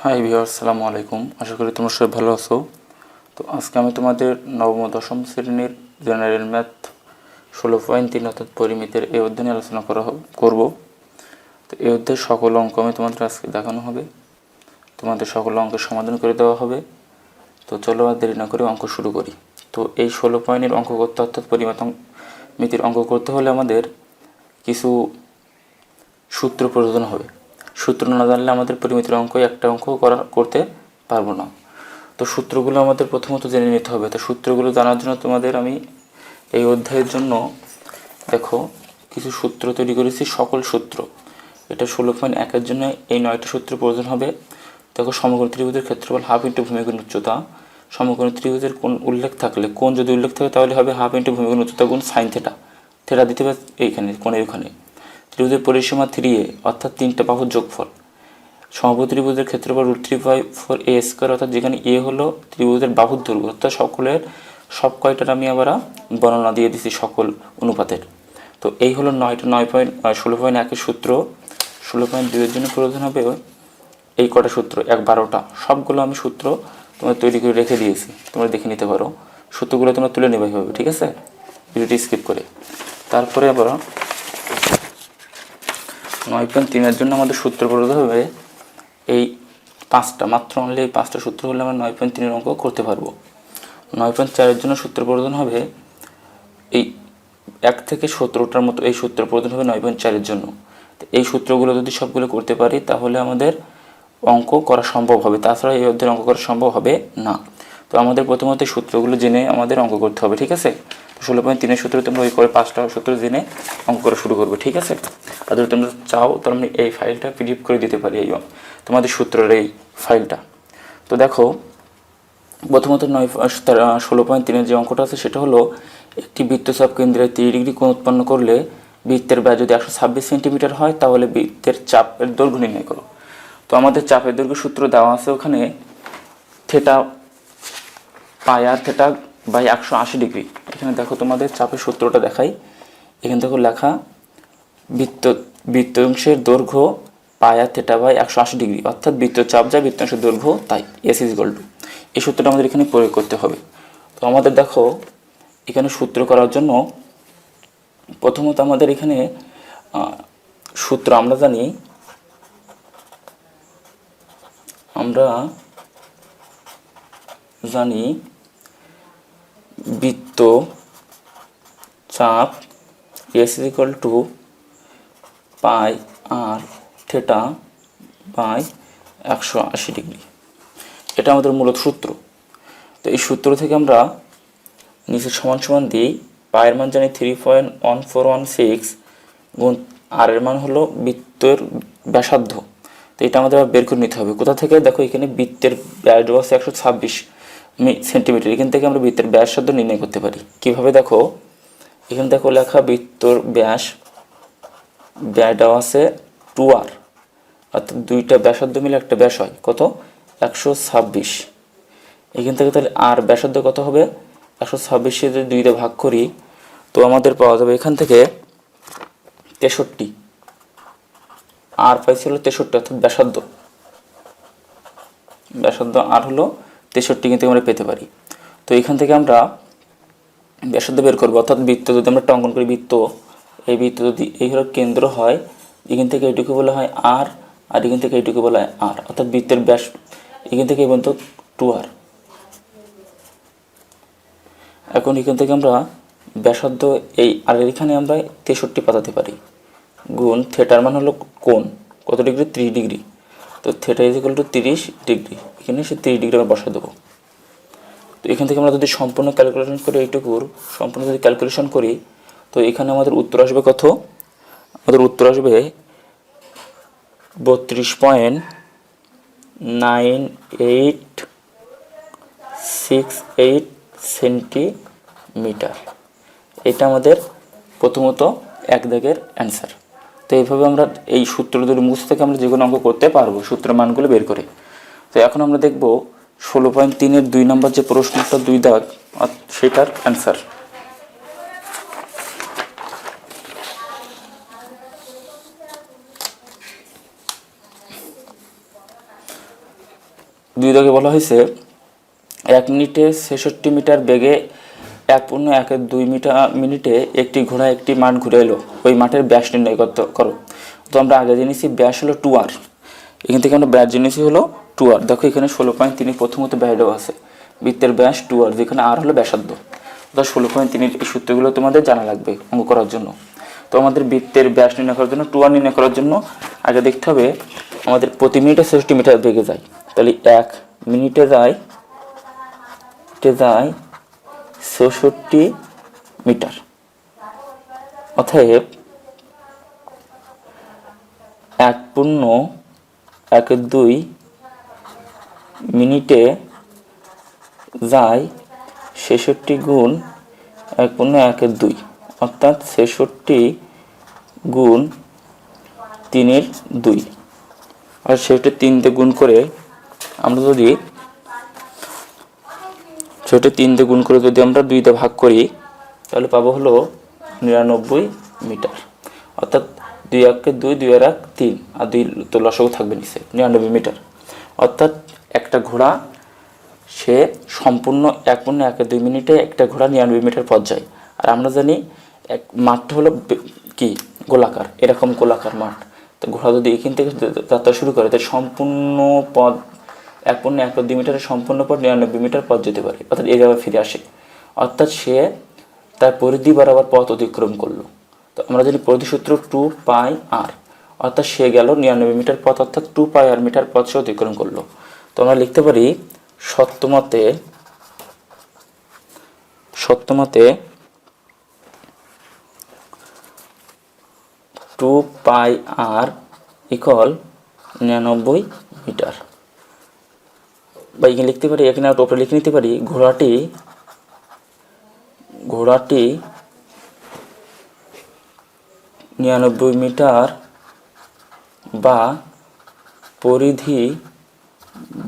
Hi viewers, আসসালামু আলাইকুম। আশা করি তোমরা সবাই ভালো আছো। তো আজকে আমি তোমাদের নবম ও দশম শ্রেণীর জেনারেল ম্যাথ 16.3 অর্থাৎ পরিমিতির এই অধ্যায় নিয়ে আলোচনা করব। তো এই অধ্যায়ের সকল অঙ্ক আমি তোমাদের আজকে দেখানো হবে, তোমাদের সকল অঙ্কের সমাধান করে দেওয়া হবে। তো চলো আর দেরি না করে অঙ্ক শুরু করি। তো এই 16 অঙ্ক করতে অর্থাৎ পরিমিতির অঙ্ক করতে হলে আমাদের কিছু সূত্র প্রয়োজন হবে। সূত্র না জানলে আমাদের পরিমিতির একটা অঙ্ক করতে পারবো না। তো সূত্রগুলো আমাদের প্রথমত জেনে নিতে হবে। তো সূত্রগুলো জানার জন্য তোমাদের আমি এই অধ্যায়ের জন্য দেখো কিছু সূত্র তৈরি করেছি, সকল সূত্র। এটা 16.1-এর জন্য এই 9টা সূত্র প্রয়োজন হবে। দেখো, সমকোণী ত্রিভুজের ক্ষেত্রফল হাফ ইন্টু ভূমিকোণ উচ্চতা। সমকোণী ত্রিভুজের কোণ উল্লেখ থাকলে, কোণ যদি উল্লেখ থাকে তাহলে হবে হাফ ইন্টু ভূমিকোণ উচ্চতা গুণ সাইন থিটা। থিটা দিতে হবে এইখানে, কোণের ওখানে। ত্রিভুজের পরিসীমা 3a অর্থাৎ 3টা বাহুর যোগফল। সমবাহু ত্রিভুজের ক্ষেত্রফল √3/4a² অর্থাৎ যেখানে a হলো ত্রিভুজের বাহুর দৈর্ঘ্য, অর্থাৎ সকলের সব কয়টার আমি আবার বর্ণনা দিয়ে দিছি সকল অনুপাতের। তো এই হলো 16.1-এর সূত্র। 16.2-এর জন্য প্রয়োজন হবে এই কটা সূত্র, 12টা। সবগুলো আমি সূত্র তোমার তৈরি করে রেখে দিয়েছি, তোমরা দেখে নিতে পারো। সূত্রগুলো তোমরা তুলে নেবে হবে, ঠিক আছে, ভিডিওটি স্কিপ করে। তারপরে আবার 9.3-এর জন্য আমাদের সূত্র প্রয়োজন হবে এই 5টা, মাত্র অনলি এই 5টা সূত্র হলে আমরা 9.3-এর অঙ্ক করতে পারবো। 9.4-এর জন্য সূত্র প্রয়োজন হবে এই 1 থেকে 17টার মতো, এই সূত্র প্রয়োজন হবে 9.4-এর জন্য। এই সূত্রগুলো যদি সবগুলো করতে পারি তাহলে আমাদের অঙ্ক করা সম্ভব হবে, তাছাড়া এই অধ্যায়ের অঙ্ক করা সম্ভব হবে না। তো আমাদের প্রথমত এই সূত্রগুলো জেনে আমাদের অঙ্ক করতে হবে, ঠিক আছে। 16.3-এর সূত্র তোমরা ওই করে 5টা সূত্র জেনে অঙ্ক করা শুরু করবে, ঠিক আছে। আর যদি তোমরা চাও তাহলে আমি এই ফাইলটা পিডিএফ করে দিতে পারি, এই তোমাদের সূত্রের এই ফাইলটা। তো দেখো, প্রথমত 16.3-এর যে অঙ্কটা আছে সেটা হলো, একটি বৃত্তচাপ কেন্দ্রে 30 ডিগ্রি কোণ উৎপন্ন করলে বৃত্তের ব্যাস যদি 126 সেন্টিমিটার হয় তাহলে বৃত্তের চাপের দৈর্ঘ্য নির্ণয় করো। তো আমাদের চাপের দৈর্ঘ্য সূত্র দেওয়া আছে ওখানে, theta pi r theta by 180 degree. এখানে দেখো তোমাদের চাপের সূত্রটা দেখাই। এখানে দেখো লেখা, বৃত্তাংশের দৈর্ঘ্য পাই আর থিটা বাই 180 ডিগ্রি, অর্থাৎ বৃত্তচাপ যা বৃত্তাংশের দৈর্ঘ্য তাই, S = এই সূত্রটা আমাদের এখানে প্রয়োগ করতে হবে। তো আমাদের দেখো এখানে সূত্র করার জন্য প্রথমত আমাদের এখানে সূত্র আমরা জানি বৃত্ত চাপ S = pi r theta by 180 degree. এটা আমাদের মূলত সূত্র। তো এই সূত্র থেকে আমরা নিচে সমান সমান দিই, পায়ের মান জানি 3.1416 গুণ আর এর মান হলো বৃত্তের ব্যাসার্ধ। তো এটা আমাদের বের করে নিতে হবে কোথা থেকে। দেখো এখানে বৃত্তের ব্যাস আছে 126 সেন্টিমিটার, এখান থেকে আমরা বৃত্তের ব্যাসার্ধ নির্ণয় করতে পারি কিভাবে। দেখো এখানে দেখো লেখা, বৃত্তর ব্যাস দেওয়া আছে 2r, অর্থাৎ দুইটা ব্যাসার্ধ মিলে একটা ব্যাস হয় কত, 126। এখান থেকে তাহলে আর ব্যাসার্ধ কত হবে, 126 যদি 2 দিয়ে ভাগ করি তো আমাদের পাওয়া যাবে এখান থেকে 63। আর পাইছিল 63, অর্থাৎ ব্যাসার্ধ আর হলো 63, কিন্তু আমরা পেতে পারি। তো এখান থেকে আমরা ব্যাসার্ধ বের করবো, অর্থাৎ বৃত্ত যদি আমরা অঙ্কন করি, এই বৃত্ত যদি এই হলো কেন্দ্র হয়, এখান থেকে এইটুকু বলা হয় আর এখান থেকে এইটুকু বলা হয় আর, অর্থাৎ বৃত্তের ব্যাস এখান থেকে এই পর্যন্ত 2r। এখন এখান থেকে আমরা ব্যাসার্ধ এই আর এখানে আমরা 63 পাঠাতে পারি, গুণ থিটার মান হলো কোণ কত ডিগ্রি, 30 ডিগ্রি। তো থিটা = 30 ডিগ্রি, এখানে সে 30 ডিগ্রি আমরা বসা দেবো। তো এখান থেকে আমরা যদি সম্পূর্ণ ক্যালকুলেশন করি, এইটুকুর সম্পূর্ণ যদি ক্যালকুলেশন করি তো এখানে আমাদের উত্তর আসবে কত, আমাদের উত্তর আসবে 32.9868 সেন্টিমিটার। এটা আমাদের প্রথমত এক দাগের অ্যান্সার। তো এইভাবে আমরা এই সূত্র ধরে মুছ থেকে আমরা যে কোনো অঙ্ক করতে পারবো সূত্রের মানগুলো বের করে। তো এখন আমরা দেখব 16.3-এর 2 নম্বর যে প্রশ্নটা 2 দাগ, সেটার অ্যান্সার। 2 দাগে বলা হয়েছে 1 মিনিটে 66 মিটার বেগে 1.12 মিনিটে একটি ঘোড়া একটি মাঠ ঘুরে এলো, ওই মাঠের ব্যাস নির্ণয় করো। তো আমরা আগে জেনেছি ব্যাস হলো 2r, এখান থেকে আমরা ব্যাস জেনেছি হলো 2r। দেখো এখানে 16.3 প্রথমত ব্যাস দেওয়া আছে, বৃত্তের ব্যাস 2r, যেখানে r হলো ব্যাসার্ধ। অর্থাৎ 16.3 এই সূত্রগুলো তোমাদের জানা লাগবে অঙ্ক করার জন্য। তো আমাদের বৃত্তের ব্যাস নির্ণয় করার জন্য 2r নির্ণয় করার জন্য আগে দেখতে হবে আমাদের প্রতি মিনিটে 66 মিটার বেগে যায়, তাহলে 1 মিনিটে যায় 66 মিটার। অতএব 1.12 মিনিটে যায় 66 গুণ 1.12, অর্থাৎ 66 গুণ 3/2। আর সেটা 3 দিয়ে গুণ করে আমরা যদি 2 দিয়ে ভাগ করি তাহলে পাবো হলো 99 মিটার। অর্থাৎ 2 1 2, 2 1 3, আর 2 তো লসাগু থাকবে নিচে, 99 মিটার। অর্থাৎ একটা ঘোড়া সে সম্পূর্ণ 1.12 মিনিটে একটা ঘোড়া 99 মিটার পথ যায়। আর আমরা জানি মাঠটা হলো কি গোলাকার, এরকম গোলাকার মাঠ। তো ঘোড়া যদি এখান থেকে যাত্রা শুরু করে তাই সম্পূর্ণ পথ 1.12 মিটারের সম্পূর্ণ পথ 99 মিটার পথ যেতে পারে, অর্থাৎ এই জায়গায় ফিরে আসে। অর্থাৎ সে তার পরিধি বরাবর পথ অতিক্রম করলো। তো আমরা জানি পরিধি সূত্র 2πr, অর্থাৎ সে গেল 99 মিটার পথ, অর্থাৎ 2πr মিটার পথ সে অতিক্রম করলো। তো আমরা লিখতে পারি সত্যমতে 2πr ইকুয়াল 99 মিটার। বা এখানে লিখতে পারি, এখানে উপরে লিখে নিতে পারি ঘোড়াটি 99 মিটার বা পরিধি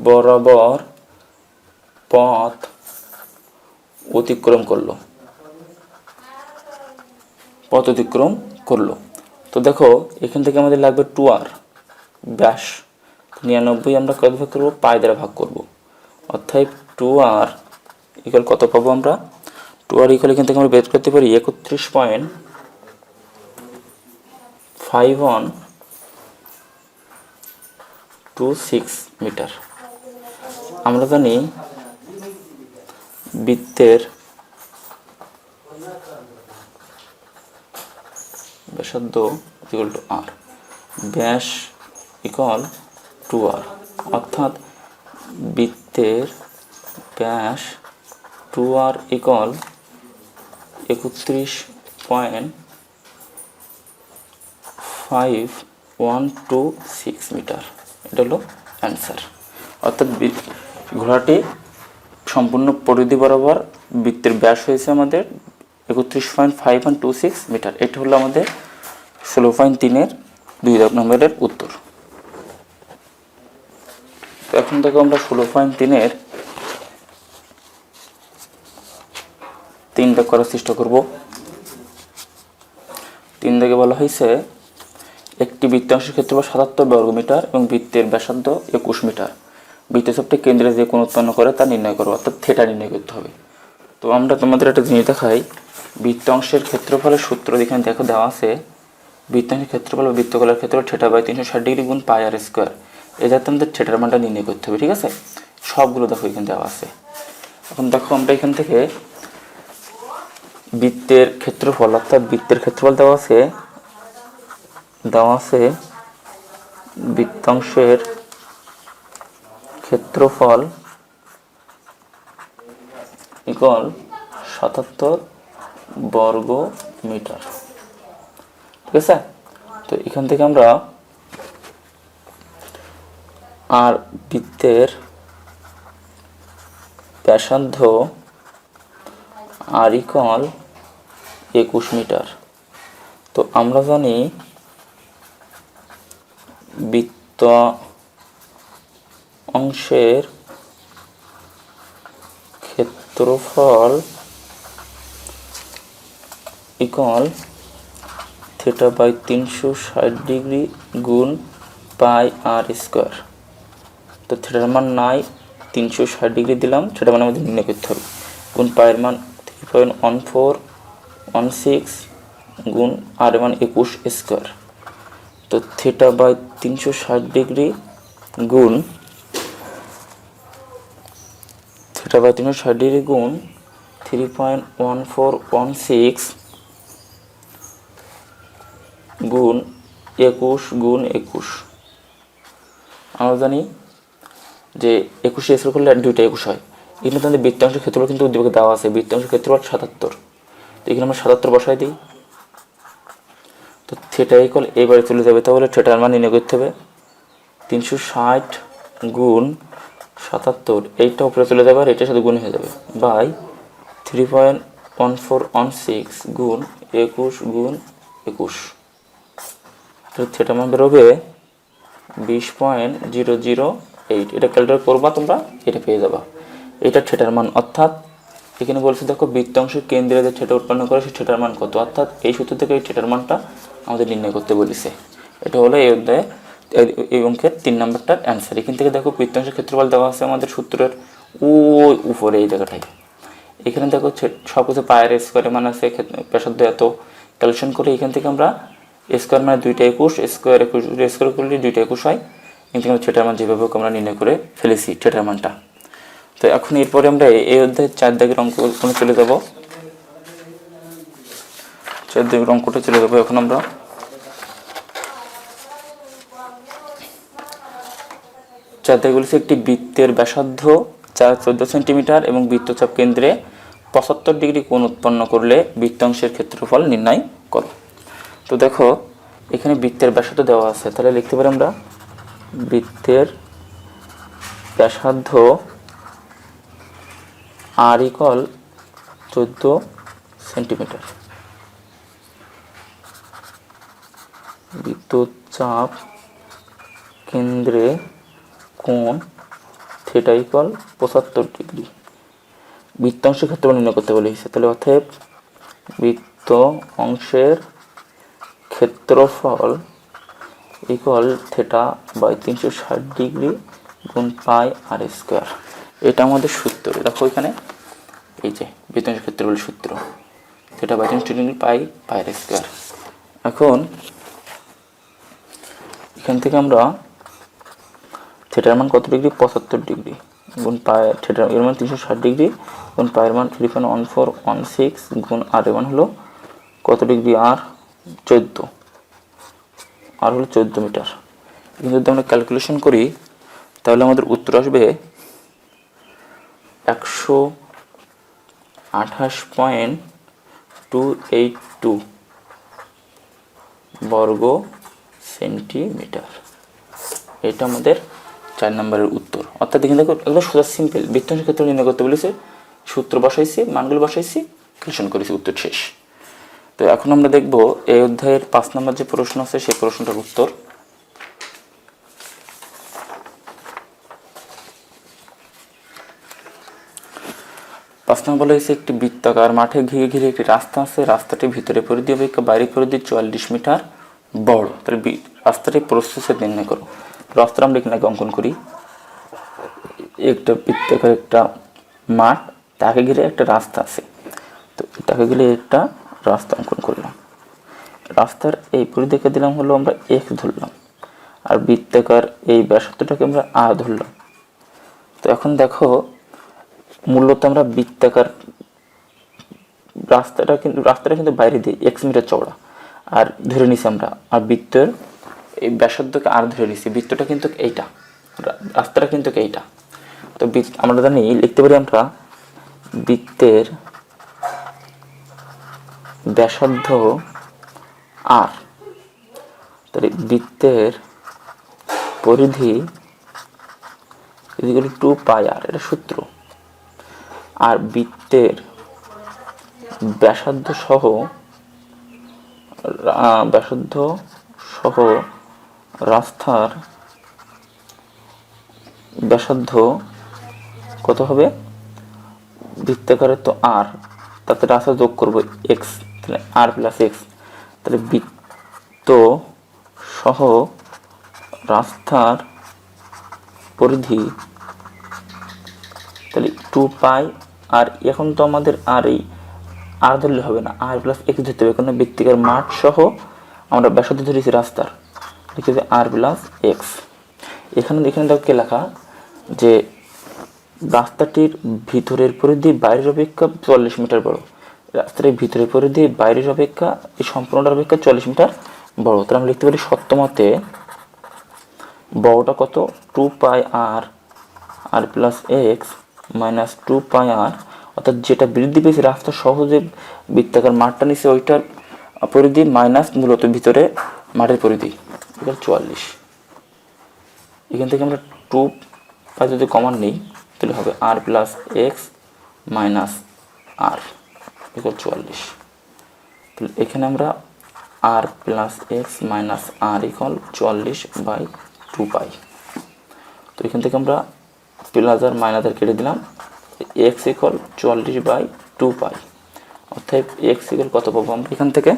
বরাবর পথ অতিক্রম করলো। তো দেখো এখান থেকে আমাদের লাগবে 2r, ব্যাস 99 আমরা কত ভাগ করবো, পাই দ্বারা ভাগ করব। অর্থাৎ 2r ইকুয়াল কত পাবো আমরা, 2r ইকুয়াল এখান থেকে আমরা বের করতে পারি 31.5126 মিটার। আমরা জানি বৃত্তের ব্যাসার্ধ ইকুয়াল টু r, ব্যাস ইকুয়াল 2r, অর্থাৎ বৃত্তের ব্যাস 2r ইকুয়াল 31.5126 মিটার। এটা হলো অ্যান্সার। অর্থাৎ ঘোড়াটি সম্পূর্ণ পরিধি বরাবর বৃত্তের ব্যাস হয়েছে আমাদের 31.5126 মিটার। এটা হলো আমাদের 16.3-এর 2 নম্বরের উত্তর। তো এখন থেকে আমরা 16.3-এর 3 দাগ করার চেষ্টা করব। 3 দাগে বলা হয়েছে একটি বৃত্তাংশের ক্ষেত্রফল 77 বর্গমিটার এবং বৃত্তের ব্যাসার্ধ 21 মিটার। বৃত্তচাপটি কেন্দ্রে যে কোণ উৎপন্ন করে তা নির্ণয় করো, অর্থাৎ থিটা নির্ণয় করতে হবে। তো আমরা তোমাদের একটা জিনিস দেখাই, বৃত্তাংশের ক্ষেত্রফলের সূত্র এখানে দেখো দেওয়া আছে, বৃত্তাংশের ক্ষেত্রফল বা বৃত্তকলার ক্ষেত্রফল থিটা বাই 360 ডিগ্রি গুণ পাই আর স্কোয়ার। এটাতে আমাদের থিটার মানটা নির্ণয় করতে হবে, ঠিক আছে? সবগুলো দেখো এখানে দেওয়া আছে। এখন দেখো আমরা এখান থেকে বৃত্তের ক্ষেত্রফল, অর্থাৎ বৃত্তের ক্ষেত্রফল দেওয়া আছে বৃত্তাংশের ক্ষেত্রফল ইকুয়াল 77 বর্গ মিটার, ঠিক আছে? তো এখান থেকে আমরা আর বৃত্তের ব্যাসার্ধ আর ইকুয়াল 21 মিটার। তো আমরা জানি বৃত্ত অংশের ক্ষেত্রফল ইকুয়াল থিটা বাই 360 ডিগ্রি গুণ পাই আর স্কোয়ার। তো থিটার মান নাই, 360 ডিগ্রি দিলাম, সেটা মানে আমাদের নির্ণয় করতে হবে। গুণ পায়ের মান 3.1416 গুণ আর মান 21 স্কোয়ার। তো থিটা বাই 360 ডিগ্রি গুণ থিটা বাই 360 ডিগ্রি গুণ 3.1416 গুণ 21 গুণ 21। আমরা জানি যে 21 স্কোয়ার করলে 2টা 21 হয়। এখানে তোমাদের বৃত্তাংশের ক্ষেত্রফল কিন্তু উদ্দীপকে দেওয়া আছে, বৃত্তাংশের ক্ষেত্রফল 77। তো এখানে আমরা 77 বসাই দিই। তো থিটা ইকুয়াল এবারে চলে যাবে, তাহলে থিটার মান নির্ণয় করতে হবে 360 গুণ 77, এইটা উপরে চলে যাবে আর এটার সাথে গুণ হয়ে যাবে, বাই 3.1416 গুণ 21 গুণ 21। থিটার মান বেরোবে 20.008। এটা ক্যালকুলেট করবা তোমরা, এটা পেয়ে যাবা। এটা থিটার মান, অর্থাৎ এখানে বলছে দেখো বৃত্তাংশের কেন্দ্রে যে থিটা উৎপন্ন করে সেই থিটার মান কত, অর্থাৎ এই সূত্র থেকে এই থিটার মানটা আমাদের নির্ণয় করতে বলেছে। এটা হলো এই অধ্যায়ে এই অঙ্কের 3 নম্বরটার অ্যান্সার। এখান থেকে দেখো বৃত্তাংশের ক্ষেত্রফল দেওয়া আছে আমাদের সূত্রের ওই উপরে এই জায়গাটায়। এখানে দেখো সব কিছু পায়ের স্কোয়ারে মান আছে, ব্যাসার্ধ এত ক্যালকুলেশন করে এখান থেকে আমরা স্কোয়ার মানে 2টা 21, স্কোয়ার 21 স্কোয়ার করলে 2টা 21 হয়। কিন্তু আমরা থিটার মান যেভাবে হোক আমরা নির্ণয় করে ফেলেছি থিটার মানটা। তো এখন এরপরে আমরা এই অধ্যায়ের 4 দাগের অঙ্কটা চলে যাব। 4 দাগের অঙ্কটা চলে যাবো এখন আমরা। বলেছে একটি বৃত্তের ব্যাসার্ধ 14 সেন্টিমিটার এবং বৃত্তচাপ কেন্দ্রে 75 ডিগ্রি কোণ উৎপন্ন করলে বৃত্তাংশের ক্ষেত্রফল নির্ণয় করো। তো দেখো এখানে বৃত্তের ব্যাসার্ধ দেওয়া আছে, তাহলে লিখতে পারি আমরা বৃত্তের ব্যাসার্ধ আর ইকুয়াল 14 সেন্টিমিটার, বৃত্তচাপ কেন্দ্রে কোণ থিটা ইকুয়াল 75 ডিগ্রি। বৃত্তাংশের ক্ষেত্রফল নির্ণয় করতে বলেছে, তাহলে অতএব বৃত্ত অংশের ক্ষেত্রফল ইকুয়াল থিটা বাই 360 ডিগ্রি গুণ পাই আর স্কোয়ার। এটা আমাদের সূত্র। দেখো এখানে এই যে বৃত্তাংশের ক্ষেত্রফল সূত্র, theta by 360 degree pi r square. এখন এখান থেকে আমরা থিটার মান কত ডিগ্রি, 75 ডিগ্রি গুণ পাই, থিটার এর মান 360 ডিগ্রি গুণ পায়ের মান 3.1416 গুণ আর এর মান হলো কত ডিগ্রি, আর 14, আর হলো 14 মিটার। কিন্তু যদি আমরা ক্যালকুলেশন করি তাহলে আমাদের উত্তর আসবে 128.282 বর্গ সেন্টিমিটার। এটা আমাদের 4 নম্বরের উত্তর। অর্থাৎ দেখেন দেখো একদম সোজা সিম্পল, বৃত্তাংশের ক্ষেত্রে নির্ণয় করতে বলেছে, সূত্র বসাইছি, মানগুলো বসাইছি, ক্যালকুলেশন করেছি, উত্তর শেষ। তো এখন আমরা দেখব এই অধ্যায়ের 5 নম্বর যে প্রশ্ন আছে সেই প্রশ্নটার উত্তর। বলা হয়েছে একটি বৃত্তাকার মাঠে ঘিরে ঘিরে একটি রাস্তা আছে, রাস্তাটি ভিতরে পরিধি অপেক্ষা বাইরে পরিধি 44 মিটার বড়। তাহলে রাস্তাটি প্রস্থচ্ছেদ নির্ণয় করো। রাস্তাটা আমরা এখানে অঙ্কন করি, একটা বৃত্তাকার একটা মাঠ, তাকে ঘিরে একটা রাস্তা আছে, তো তাকে ঘিরে একটা রাস্তা অঙ্কন করলাম। রাস্তার এই পরিধিকে দিলাম হলো আমরা x ধরলাম, আর বৃত্তাকার এই ব্যাসার্ধটাকে আমরা r ধরলাম। তো এখন দেখো মূলত আমরা বৃত্তাকার রাস্তাটা কিন্তু বাইরে দিয়ে x মিটার চওড়া আর ধরে নিছি আমরা, আর বৃত্তের এই ব্যাসার্ধকে আর ধরে নিছি, বৃত্তটা কিন্তু এইটা, রাস্তাটা কিন্তু এইটা। তো আমরা জানি লিখতে পারি আমরা বৃত্তের ব্যাসার্ধ আর, তাহলে বৃত্তের পরিধি 2 পাই আর, এটা সূত্র। আর বৃত্তের ব্যাসার্ধ সহ রাস্তার ব্যাসার্ধ কত হবে, বৃত্তাকারে তো আর, তাতে রাস্তা যোগ করবো x, তাহলে আর প্লাস x, তাহলে বৃত্ত সহ রাস্তার পরিধি 2 পাই আর, এখন তো আমাদের আর এই আর ধরলে হবে না, আর প্লাস এক্স ধরতে হবে, কারণ বৃত্তিকার মাঠ সহ আমরা ব্যাসার্ধ ধরেছি রাস্তার, লিখেছি আর প্লাস এক্স। এখানে দেখো কে লেখা যে রাস্তাটির ভিতরের পরিধি বাইরের অপেক্ষা 40 মিটার বড়। রাস্তাটির ভিতরের পরিধি বাইরের অপেক্ষা, এই সম্পূর্ণটার অপেক্ষা 40 মিটার বড়। তাহলে আমরা লিখতে পারি সত্যমতে বড়টা কত, 2 পাই আর, আর প্লাস এক্স মাইনাস 2 পাই আর, অর্থাৎ যেটা বৃদ্ধি পেয়েছে রাস্তা সহজে বৃত্তাকার মাঠটা নিচ্ছে ওইটার পরিধি মাইনাস মূলত ভিতরে মাঠের পরিধি, এটা 44। এখান থেকে আমরা 2 পাই যদি কমন নিই তাহলে হবে আর প্লাস এক্স মাইনাস আর ইকুয়াল 44। তাহলে এখানে আমরা আর প্লাস এক্স মাইনাস আর ইকুয়াল 44/2 পাই। তো এখান থেকে আমরা প্লাস আর মাইনাস আর কেটে দিলাম, এক্স ইকুয়াল 44/2 পাই, অর্থাৎ এক্স ইকুয়াল কত পাবো আমরা এখান থেকে,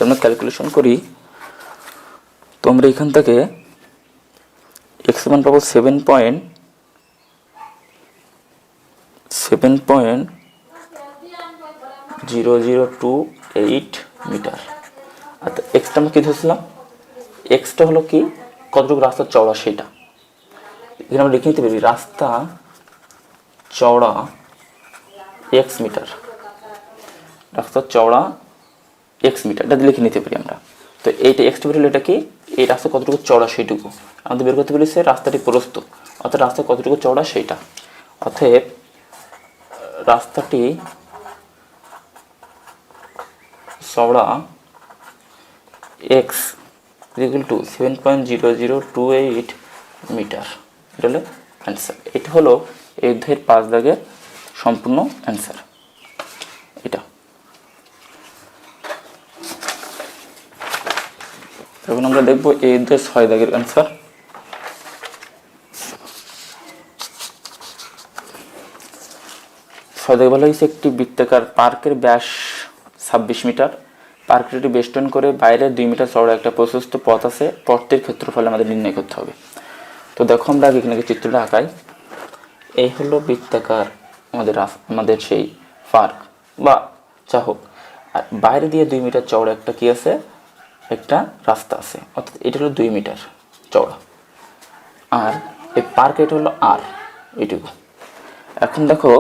আমরা ক্যালকুলেশন করি। তো আমরা এখান থেকে এক্স মান পাবো 7.0028 মিটার। আচ্ছা এক্সটা আমরা কী ধরছিলাম, এক্সটা হলো কি কতটুকু রাস্তা চওড়া সেটা, এখানে আমরা লিখে নিতে পারি রাস্তা চওড়া এক্স মিটার, রাস্তা চওড়া এক্স মিটার, এটা লিখে নিতে পারি আমরা। তো এইটা এক্সটা বের হলো, এটা কি এই রাস্তা কতটুকু চওড়া সেইটুকু আমাদের বের করতে পেরেছে, রাস্তাটি প্রস্থ অর্থাৎ রাস্তা কতটুকু চওড়া সেইটা, অতএব রাস্তাটি চওড়া এক্স ইকুয়াল টু 7.0028 মিটার, এটা হলো অ্যান্সার। এটা হলো এই অধ্যায়ের 5 দাগের সম্পূর্ণ অ্যান্সার। এটা এখন আমরা দেখবো এই অধ্যায়ের 6 দাগের অ্যান্সার। 6 দাগে বলা হয়েছে একটি বৃত্তাকার পার্কের ব্যাস 26 মিটার, পার্কটি বেষ্টন করে বাইরে 2 মিটার চওড়া একটা প্রশস্ত পথ আছে, পথটির ক্ষেত্রফল আমাদের নির্ণয় করতে হবে। তো দেখো আমরা আগে এখানে চিত্রটা আঁকাই। এই হলো বৃত্তাকার আমাদের সেই পার্ক বা যা হোক, আর বাইরে দিয়ে 2 মিটার চওড়া একটা কি আছে, একটা রাস্তা আছে, অর্থাৎ এটা হলো 2 মিটার চওড়া, আর এই পার্ক এটা হলো আর এইটুকু। এখন দেখো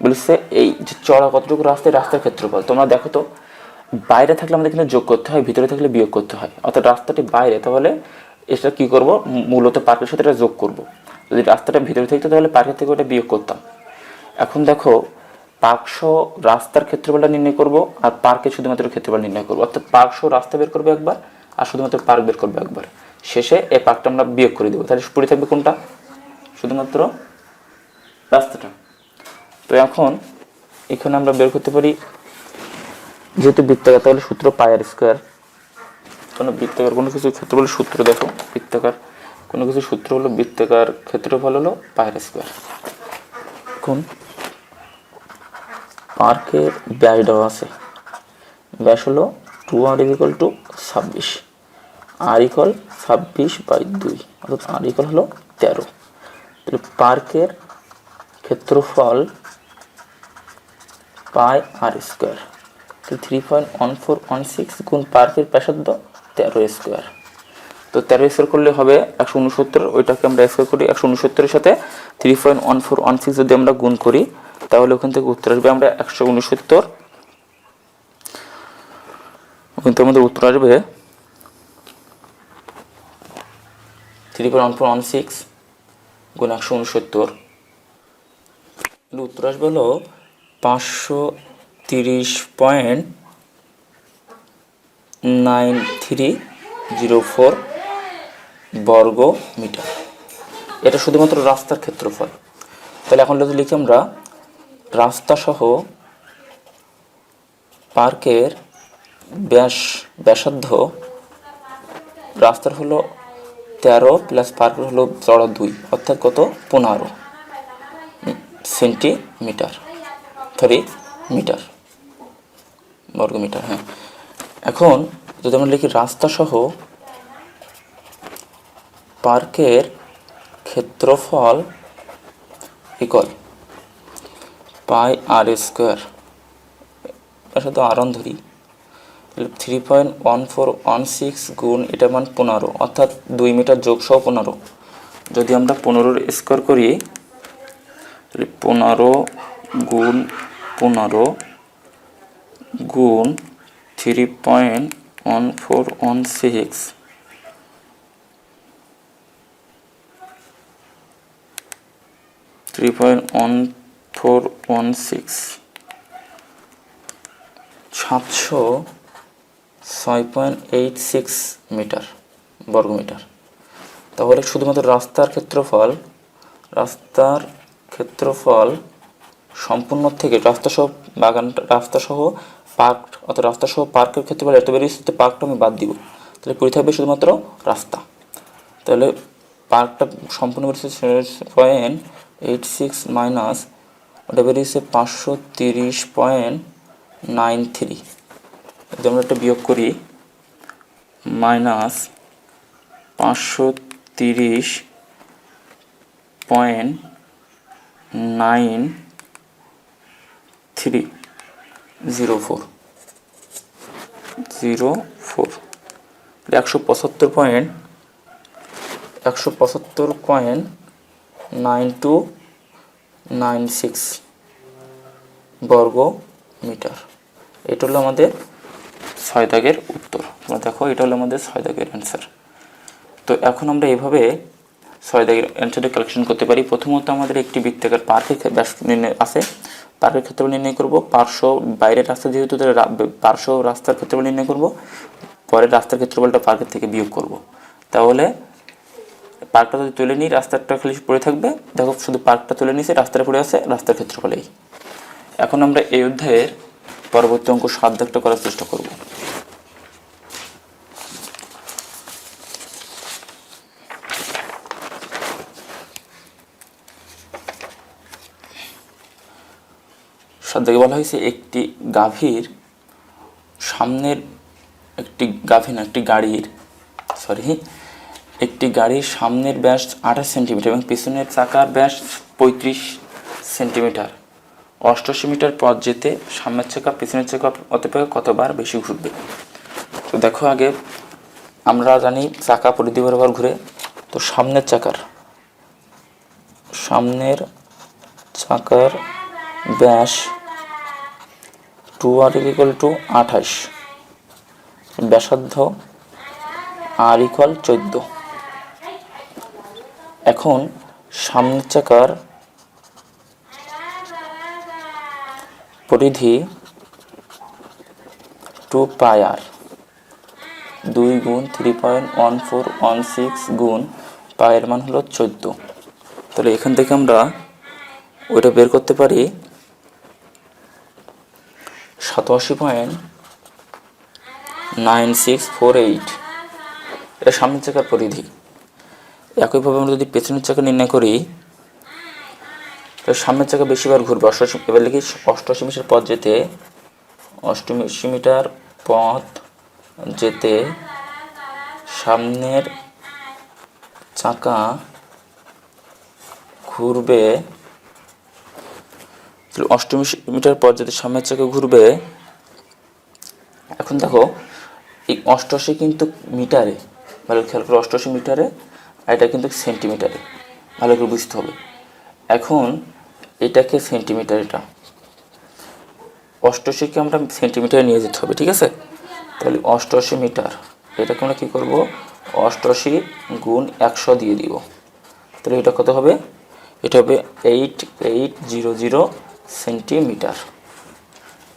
বলছে এই যে চওড়া কতটুকু রাস্তায়, রাস্তার ক্ষেত্রফল তোমরা দেখো তো, বাইরে থাকলে আমাদের এখানে যোগ করতে হয়, ভিতরে থাকলে বিয়োগ করতে হয়, অর্থাৎ রাস্তাটি বাইরে তাহলে এটা কি করব, মূলত পার্কের সাথে এটা যোগ করব, যদি রাস্তাটা ভিতরে থাকতো তাহলে পার্কের থেকে ওটা বিয়োগ করতাম। এখন দেখো পার্কসহ রাস্তার ক্ষেত্রফলটা নির্ণয় করব আর পার্কের শুধুমাত্র ক্ষেত্রফল নির্ণয় করব, অর্থাৎ পার্কসহ রাস্তা বের করবো একবার আর শুধুমাত্র পার্ক বের করবো একবার, শেষে এই পার্কটা আমরা বিয়োগ করে দেবো, তাহলে পড়ে থাকবে কোনটা, শুধুমাত্র রাস্তাটা। তো এখন এখানে আমরা বের করতে পারি, যেহেতু বৃত্তাকার তাহলে সূত্র পাই আর স্কোয়ার, কোনো বৃত্তাকার কোনো কিছু ক্ষেত্রফলের সূত্র দেখো, বৃত্তাকার কোনো কিছু সূত্র হলো বৃত্তাকার ক্ষেত্রফল হলো পাই আর স্কোয়ার। এখন পার্কের ব্যাস দেওয়া আছে, ব্যাস হলো 2r equal to 26, R equal 26/2, অর্থাৎ আর ইকুয়াল হলো 13। তাহলে পার্কের ক্ষেত্রফল পাই আর স্কোয়ার, 3.1416 গুণ পার্কের ব্যাসার্ধ 13 স্কোয়ার। তো 13 স্কোয়ার করলে হবে 169, ওইটাকে আমরা স্কোয়ার করি 169-এর সাথে 3.1416 যদি আমরা গুণ করি তাহলে ওখান থেকে উত্তর আসবে আমরা 169, ওখান থেকে আমাদের উত্তর আসবে 3.1416 গুণ 169, উত্তর আসবে হলো 530.9304 বর্গ মিটার। এটা শুধুমাত্র রাস্তার ক্ষেত্রফল। তাহলে এখন যদি লিখি আমরা রাস্তা সহ পার্কের ব্যাসার্ধ, রাস্তার হলো 13 প্লাস পার্কের হলো চড়া 2, অর্থাৎ কত 15 সেন্টিমিটার, মিটার বর্গ মিটার। হ্যাঁ, এখন যদি আমরা লিখি রাস্তা সহ পার্কের ক্ষেত্রফল ইকুয়াল পাই আর স্কোয়ার, এর সাথে আর1 ধরি, 3.1416 গুণ এটার মান 15, অর্থাৎ 2 মিটার যোগ সহ 15। যদি আমরা 15 স্কোয়ার করি তাহলে 15 গুণ 15 গুণ 3.1416 706.86 মিটার বর্গমিটার। তাহলে শুধুমাত্র রাস্তার ক্ষেত্রফল সম্পূর্ণ থেকে রাস্তাসহ পার্ক, অর্থাৎ রাস্তাসহ পার্কের ক্ষেত্রফল এত বেরিয়েছে, পার্কটা আমি বাদ দিব, তাহলে পড়ে থাকবে শুধুমাত্র রাস্তা। তাহলে পার্কটা সম্পূর্ণ বেরিয়েছে 0.86 মাইনাস ওটা বেরিয়েছে 530.93। যদি আমরা একটা বিয়োগ করি, মাইনাস 530.9304 175.9296 বর্গ মিটার। এটা হলো আমাদের 6 দাগের উত্তর। তোমরা দেখো, এটা হলো আমাদের 6 দাগের অ্যান্সার। তো এখন আমরা এইভাবে 6 দাগের অ্যান্সারটা কালেকশন করতে পারি। প্রথমত আমাদের একটি বৃত্তাকার পার্কের ব্যাস নির্ণয় আছে, পার্কের ক্ষেত্রফল নির্ণয় করব। পার্শ্ব বাইরের রাস্তা যেহেতু, পার্শ্ব রাস্তার ক্ষেত্রফল নির্ণয় করব, পরে রাস্তার ক্ষেত্রফলটা পার্কের থেকে বিয়োগ করব। তাহলে পার্কটা যদি তুলে নিই, রাস্তাটা খালি পড়ে থাকবে। দেখো, শুধু পার্কটা তুলে নিয়েছে, রাস্তাটা পড়ে আছে, রাস্তার ক্ষেত্রফলেই। এখন আমরা এই অধ্যায়ের পরবর্তী অঙ্ক 7 দাগটা করার চেষ্টা করব। সাদ্দাকে বলা হয়েছে একটি গাভীর সামনের একটি গাড়ির সামনের ব্যাস 28 সেন্টিমিটার এবং পেছনের চাকার ব্যাস 35 সেন্টিমিটার। 88 মিটার পথ যেতে সামনের চাকা পেছনের চাকা অপেক্ষা কতবার বেশি ঘুরবে? তো দেখো, আগে আমরা জানি চাকা পরিধি বরাবর ঘুরে। তো সামনের চাকার ব্যাস 2r = 28, ব্যাসার্ধ r = 14। এখন সামনের চাকার পরিধি 2πr, 2 গুণ 3.1416 গুণ পায়ের মান হলো 14। তাহলে এখান থেকে আমরা ওইটা বের করতে পারি 87.9648। এটা সামনের চাকার পরিধি। একইভাবে আমরা যদি পেছনের চাকা নির্ণয় করি, তাহলে সামনের চাকা বেশিবার ঘুরবে। এবার লিখি 88 মিটার পথ যেতে 88 মিটার পথ যেতে সামনের চাকা ঘুরবে, 88 মিটার পথ যেতে সামনের চাকা ঘুরবে। এখন দেখো, এই 88 কিন্তু মিটারে, ভালো খেয়াল করে, 88 মিটারে, আর এটা কিন্তু সেন্টিমিটারে, ভালো করে বুঝতে হবে। এখন এটাকে সেন্টিমিটার, এটা 88কে আমরা সেন্টিমিটারে নিয়ে যেতে হবে, ঠিক আছে? তাহলে 88 মিটার, এটাকে আমরা কী করবো, 88 গুণ 100 দিয়ে দিব। তাহলে এটা কত হবে? এটা হবে 8800 সেন্টিমিটার।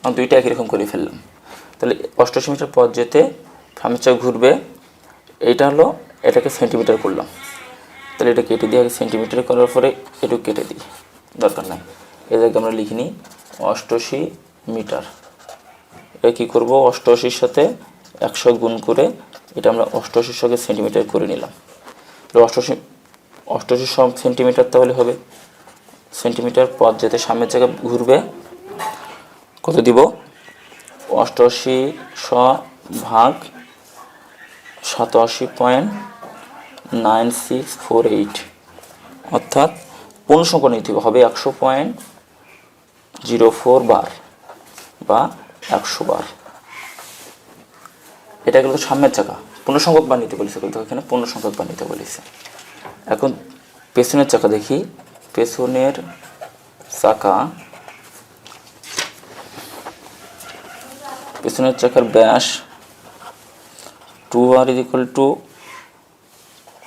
আমরা দুইটা একই রকম করে ফেললাম। তাহলে 88 মিটার পথ যেতে সামনের চাকা ঘুরবে, এইটা হলো, এটাকে সেন্টিমিটার করলাম। তাহলে এটা কেটে দিয়ে আগে সেন্টিমিটার করার পরে একটু কেটে দিই, দরকার নাই। এই জায়গায় আমরা লিখে নিই 88 মিটার। এটা কী করবো, 88-র সাথে 100 গুণ করে এটা আমরা 88-র সঙ্গে সেন্টিমিটার করে নিলাম। তো 88 সেন্টিমিটার তাহলে হবে। সেন্টিমিটার পথ যেতে সামনের জায়গা ঘুরবে, কত দিব, 88 ভাগ 87.9648, অর্থাৎ পূর্ণ সংখ্যা নিতে হবে 100 0.04 বার বা 100 বার। এটা গেল সামনের চাকা, পূর্ণসংখ্যক বার নিতে বলেছে, কিন্তু এখানে পূর্ণসংখ্যক বার নিতে বলেছে। এখন পেছনের চাকা দেখি। পেছনের চাকার ব্যাস 2r =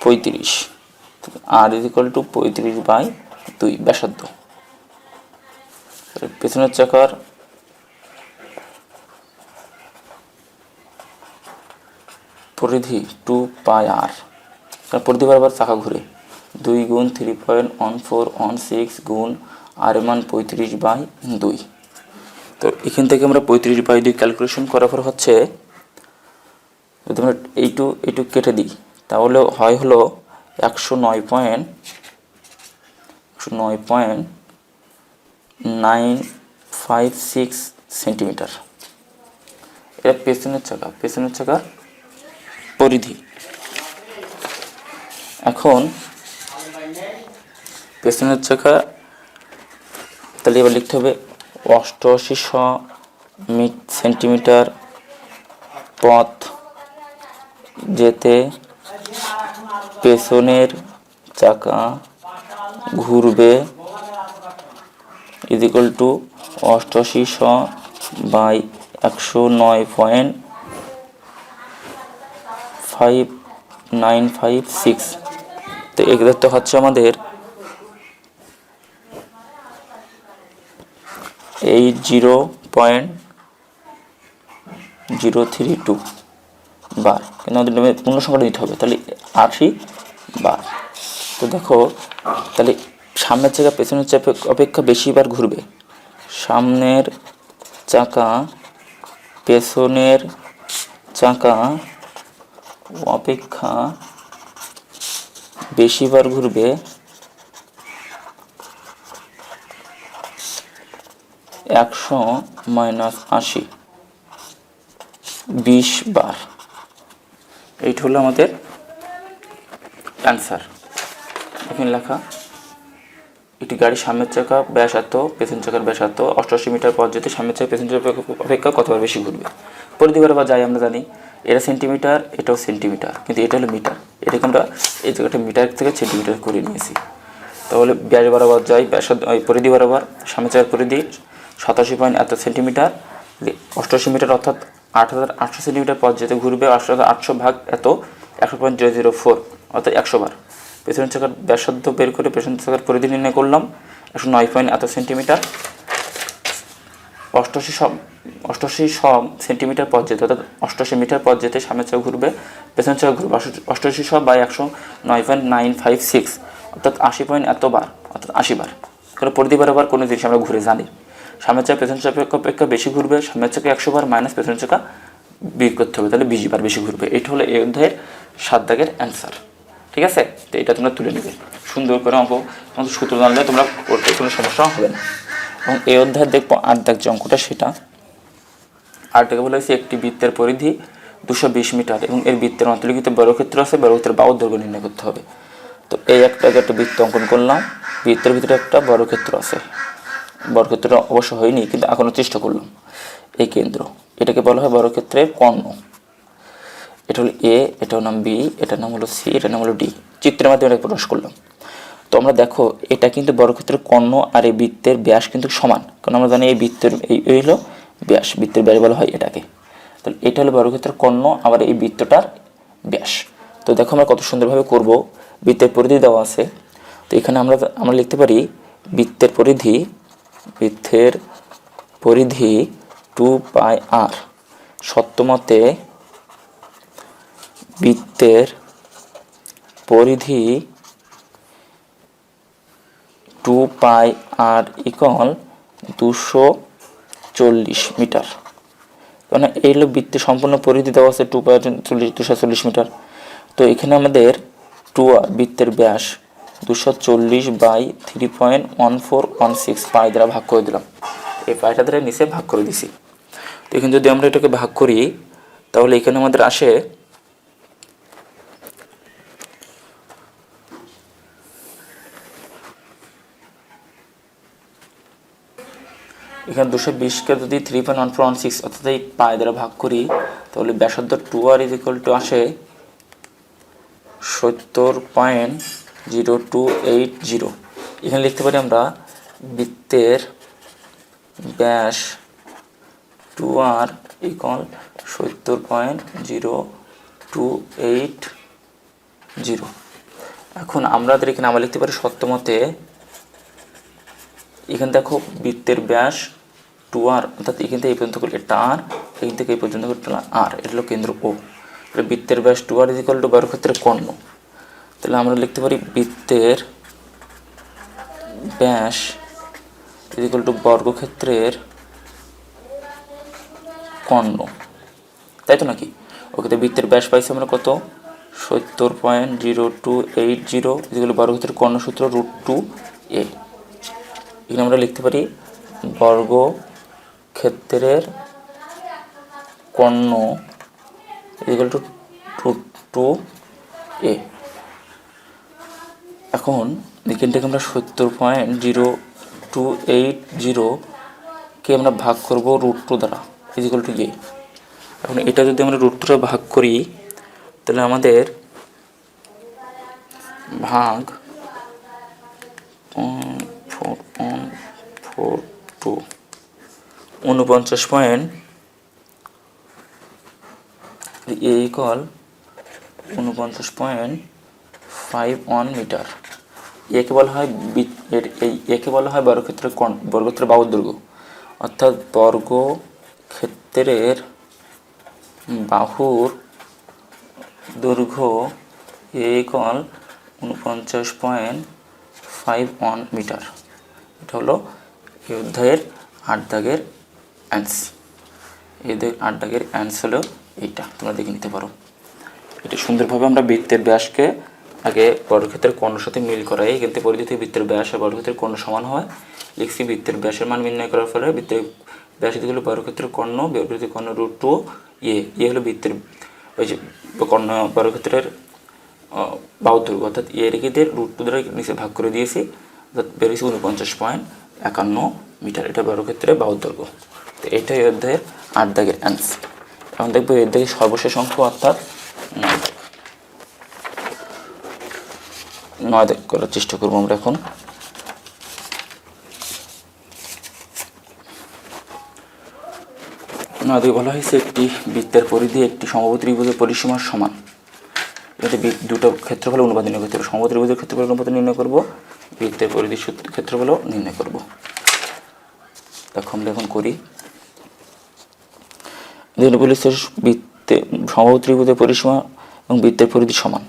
35, r = 35/2 ব্যাসার্ধ। পেছনের চাকার পরিধি 2πr, কারণ পরিধি বারবার চাকা ঘুরে। 2 × 3.1416 গুণ r এর মান 35/2। তো এখান থেকে আমরা 35/2 ক্যালকুলেশন করার পর হচ্ছে, যদি আমরা এইটু কেটে দিই তাহলে হলো 109.956 সেন্টিমিটার। এটা পেছনের চাকার পরিধি। এখন পেছনের চাকা তাহলে এবার লিখতে হবে 8800 সেন্টিমিটার পথ যেতে পেছনের চাকা ঘুরবে = 8800/109.596। তো এগুলো তো হচ্ছে আমাদের 80.032 বার, কিন্তু আমাদের পূর্ণ সংখ্যাটা দিতে হবে, তাহলে 80 বার। তো দেখো, তাহলে সামনের চাকা পেছনের চাকা অপেক্ষা বেশি বার ঘুরবে। সামনের চাকা পেছনের চাকা অপেক্ষা বেশি বার ঘুরবে 100 - 80, 20 বার। এইটা হলো আমাদের অ্যান্সার। এখানে লেখা, একটি গাড়ির সামনের চাকা ব্যাস এত, পেছন চাকার ব্যাস এত, 88 মিটার পথ যেতে সামনের চাকা পেছন চাকা অপেক্ষা কতবার বেশি ঘুরবে। পরিধি বা যাই আমরা জানি, এটা সেন্টিমিটার, এটাও সেন্টিমিটার, কিন্তু এটা হলো মিটার। এটাকে আমরা এই জায়গাটা মিটার থেকে সেন্টিমিটার করে নিয়েছি। তাহলে ব্যাস বরাবর যাই, পরিধি বরাবর সামনের চাকার পরিধি 87 পয়েন্ট এত সেন্টিমিটার, 88 মিটার অর্থাৎ 8800 সেন্টিমিটার পথ যেতে ঘুরবে 8800 ভাগ এত 100.004 অর্থাৎ 100 বার। পেছনের চাকার ব্যাসার্ধ বের করে পেছনের চাকার পরিধি নির্ণয় করলাম 109 পয়েন্ট এত সেন্টিমিটার। 88 সেন্টিমিটার পথ যেতে, অর্থাৎ 88 মিটার পথ যেতে সামনের চাকা ঘুরবে, পেছনের চাকা ঘুরবে 88/109.56 অর্থাৎ 80 পয়েন্ট এত বার, অর্থাৎ 80 বার। কারণ পরিধি বারবার কোনো জিনিস আমরা ঘুরে জানি, সামনের চাকা পেছনের চাকা অপেক্ষা বেশি ঘুরবে, সামনের চাকা 100 বার মাইনাস পেছনের চাকা বিয়োগ করতে হবে, তাহলে 20 বার বেশি ঘুরবে। এটা হলো এই অধ্যায়ের 7 দাগের অ্যান্সার। ঠিক আছে, তো এটা তোমরা তুলে নেবে সুন্দর করে। তোমাদের সূত্র জানলে তোমরা করতে কোনো সমস্যা হবে না। এবং এই অধ্যায় দেখবো 8 দাগ যে অঙ্কটা, সেটা 8 দাগে বলা হয়েছে একটি বৃত্তের পরিধি 220 মিটার এবং এর বৃত্তের অন্তর্লিখিত বর্গক্ষেত্র আছে, বর্গক্ষেত্রের বাহুর দৈর্ঘ্য নির্ণয় করতে হবে। তো এই একটা বৃত্ত অঙ্কন করলাম, বৃত্তের ভিতরে একটা বর্গক্ষেত্র আছে, বর্গক্ষেত্রটা অবশ্য হয়নি কিন্তু এখনও চেষ্টা করলাম। এই কেন্দ্র, এটাকে বলা হয় বর্গক্ষেত্রের কর্ণ। এটা হলো এ, এটার নাম বি, এটার নাম হলো সি, এটার নাম হলো ডি। চিত্রের মাধ্যমে এটা প্রকাশ করলাম। তো আমরা দেখো, এটা কিন্তু বর্গক্ষেত্রের কর্ণ আর এই বৃত্তের ব্যাস কিন্তু সমান, কারণ আমরা জানি এই বৃত্তের এই হলো ব্যাস, বৃত্তের ব্যাস বলা হয় এটাকে। তাহলে এটা হলো বর্গক্ষেত্রের কর্ণ, আবার এই বৃত্তটার ব্যাস। তো দেখো আমরা কত সুন্দরভাবে করব। বৃত্তের পরিধি দেওয়া আছে, তো এখানে আমরা লিখতে পারি বৃত্তের পরিধি 2πr। সত্যমতে বৃত্তের পরিধি 2πr = 240 মিটার। কারণ এই হলো বৃত্তের সম্পূর্ণ পরিধি দেওয়া আছে 2πr 240 মিটার। তো এখানে আমাদের 2r বৃত্তের ব্যাস 240/3.1416 পাই দ্বারা ভাগ করে দিলাম। এই পাইটা দ্বারা নিচে ভাগ করে দিছি। তো এখানে যদি আমরা এটাকে ভাগ করি তাহলে এখানে আমাদের আসে 2 এখানে 220কে যদি 3.1416 অর্থাৎ এই পাই দ্বারা ভাগ করি, তাহলে ব্যাসার্ধ 2r = আসে 70.0280। এখানে লিখতে পারি আমরা বৃত্তের ব্যাস 2r = 70.0280। এখন আমাদের এখানে আমরা লিখতে পারি সত্যমতে, এখানে দেখো বৃত্তের ব্যাস 2r, অর্থাৎ এখান থেকে এই পর্যন্ত করলে এটা r, এখান থেকে এই পর্যন্ত করলে r, এটা হলো কেন্দ্র O। বৃত্তের ব্যাস 2r = বর্গক্ষেত্রের কর্ণ। তাহলে আমরা লিখতে পারি বৃত্তের ব্যাস = বর্গক্ষেত্রের কর্ণ, তাই তো নাকি? ওকে, তো বৃত্তের ব্যাস পাইছি আমরা কত, 70.0280 যেগুলো বর্গক্ষেত্রের কর্ণ সূত্র √2a। এখানে আমরা লিখতে পারি বর্গক্ষেত্রের কর্ণ √2a। এখন এখানটাকে আমরা 70.0280 কে আমরা ভাগ করব √2 দ্বারা =a। এখন এটা যদি আমরা √2 দ্বারা ভাগ করি, তাহলে আমাদের ভাগ 0.4142 a = 49.51 মিটার। একে বলা হয় বর্গক্ষেত্রের বাহুর দৈর্ঘ্য, অর্থাৎ বর্গক্ষেত্রের বাহুর দৈর্ঘ্য a = 49.51 মিটার। এটা হলো এই অধ্যায়ের 8 দাগের অ্যান্সার। এই 8 দাগের অ্যান্সার হলো এইটা, তোমরা দেখে নিতে পারো। এটা সুন্দরভাবে আমরা বৃত্তের ব্যাসকে আগে বর্গক্ষেত্রের কর্ণের সাথে মিল করাই, কিন্তু পরিধি থেকে বৃত্তের ব্যাস আর বর্গক্ষেত্রের কর্ণ সমান হয়। লিখছি বৃত্তের ব্যাসের মান নির্ণয় করার ফলে বৃত্তের ব্যাস হলো বর্গক্ষেত্রের কর্ণ, বর্গক্ষেত্রের কর্ণ √2a। হলো বৃত্তের ওই যে কর্ণ বর্গক্ষেত্রের বাহুর দৈর্ঘ্য, অর্থাৎ রেখে দিয়ে √2 দ্বারা নিচে ভাগ করে দিয়েছি, অর্থাৎ বেরিয়েছে 49.51 মিটার। এটা বর্গক্ষেত্রের বাহুর দৈর্ঘ্য। তো এটাই অধ্যায়ের 8 দাগের অ্যান্সার। এখন দেখবো এর দাগের সর্বশেষ অঙ্ক, অর্থাৎ 9 দাগ করার চেষ্টা করবো আমরা। এখন 9 দাগে বলা হয়েছে একটি বৃত্তের পরিধি একটি সমবাহু ত্রিভুজের পরিসীমার সমান। এতে দুটো ক্ষেত্রফল অনুপাত নির্ণয় করতে হবে। সমবাহু ত্রিভুজের ক্ষেত্রফল অনুপাত নির্ণয় করব, বৃত্তের পরিধির ক্ষেত্রফলও নির্ণয় করব। দেখো আমরা এখন করি। বলেছে সমবাহু ত্রিভুজের পরিসীমা এবং বৃত্তের পরিধি সমান।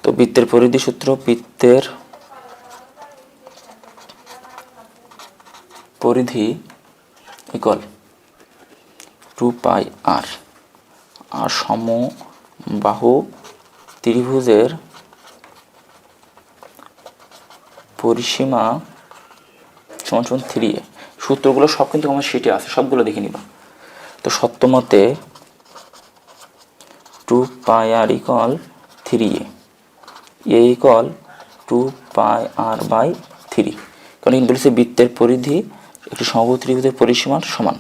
তো বৃত্তের পরিধি সূত্র, বৃত্তের পরিধি = 2πr। আর সমবাহু ত্রিভুজের পরিসীমা = 3a। সূত্রগুলো সব কিন্তু আমার শিটে আছে, সবগুলো দেখে নিবা। তো সত্যমতে 2πr = 3a, a = 2πr/3। কারণ বলেছে বৃত্তের পরিধি একটি সমবাহু ত্রিভুজের পরিসীমার সমান।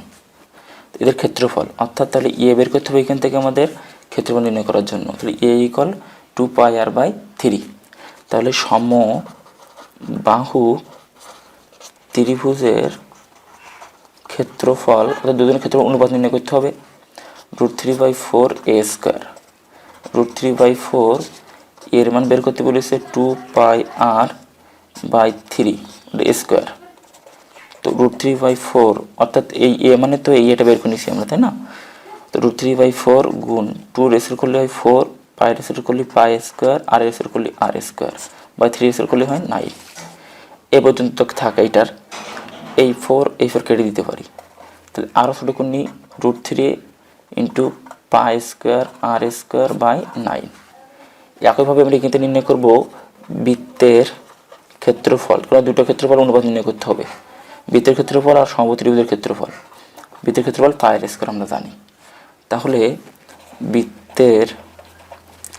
এদের ক্ষেত্রফল, অর্থাৎ তাহলে এ বের করতে হবে এখান থেকে আমাদের ক্ষেত্রফল নির্ণয় করার জন্য। তাহলে a = 2πr/3। তাহলে সমবাহু ত্রিভুজের ক্ষেত্রফল, অর্থাৎ দুজনের ক্ষেত্রফল অনুপাত নির্ণয় করতে হবে। √3/4a²। √3/4 এর মান বের করতে বলেছে 2πr/3 স্কোয়ার। তো √3/4 অর্থাৎ এই এ মানে তো এই এটা বের করে নিয়েছি আমরা, তাই না? তো √3/4 গুণ 2 রেসের করলে হয় 4, পাই রেসের করলে π², আর রেসের করলে r², বা 3 রেসের করলে হয় 9। এ পর্যন্ত থাকা এটার এই 4 কেটে দিতে পারি। তাহলে আরও ছোটো করনি √3 × π² r²/9। একইভাবে আমরা কিন্তু নির্ণয় করব বৃত্তের ক্ষেত্রফল। দুটো ক্ষেত্রফল অনুপাত নির্ণয় করতে হবে, বৃত্তের ক্ষেত্রফল আর সমবাহু ত্রিভুজের ক্ষেত্রফল। বৃত্তের ক্ষেত্রফল πr² আমরা জানি। তাহলে বৃত্তের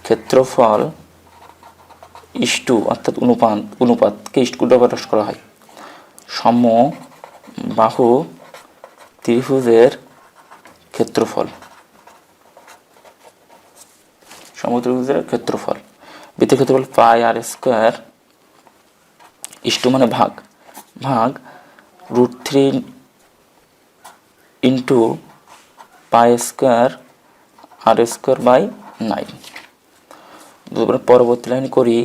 ক্ষেত্রফল = অর্থাৎ অনুপাতকে ইষ্ট দ্বারা প্রকাশ করা হয়। বাহু ত্রিভুজের ক্ষেত্রফল, সমবাহু ত্রিভুজের ক্ষেত্রফল, বৃত্তের ক্ষেত্রফল পাই আর স্কোয়ার ইস্টু মানে ভাগ, ভাগ √3 into pi square r square by 9। দুপুরে পরবর্তী লাইন করি,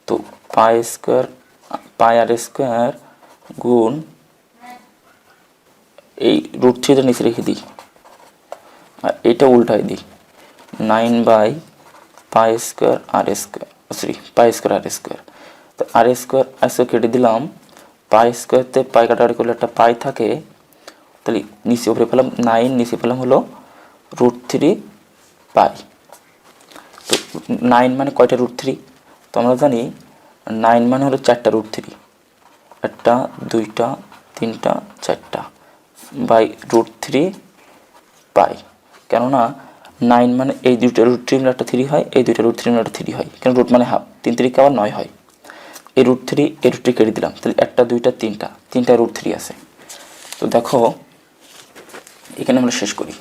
তো পাই স্কোয়ার পাই আর স্কোয়ার গুণ এই √3টা নিচে রেখে দিই আর এটা উল্টাই দিই, 9/পাই স্কোয়ার আর স্কোয়ার, সরি পাই স্কোয়ার আর স্কোয়ার। তো আর স্কোয়ার কেটে দিলাম, পাই স্কোয়ারতে পাই কাটাকাটি করলে একটা পাই থাকে, তাহলে নিচে উপরে পেলাম 9, নিচে পেলাম হলো √3 পাই। তো 9 মানে কয়টা √3? তো আমরা জানি 9 মানে হলো 4টা √3, 1টা 2টা 3টা 4টা বাই √3 পাই। কেননা 9 মানে এই দুইটা √3 মিলে একটা 3 হয়, এই দুইটা √3 মিলে একটা 3 হয়, কেন রুট মানে হাফ, 3 3 আবার 9 হয়। এই √3 এই √3 কেটে দিলাম, তাহলে 1টা 2টা 3টা √3 আছে। তো দেখো এখানে আমরা শেষ করি,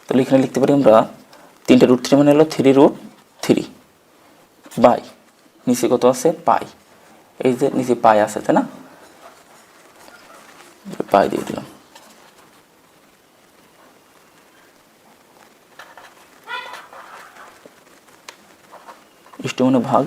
তাহলে এখানে লিখতে পারি আমরা 3টা √3 মানে হলো 3√3 বাই নিচে কত আছে পাই, এই যে নিচে পাই আছে তাই না, পাই দিয়ে দিলাম। ইস্টু মানে ভাগ,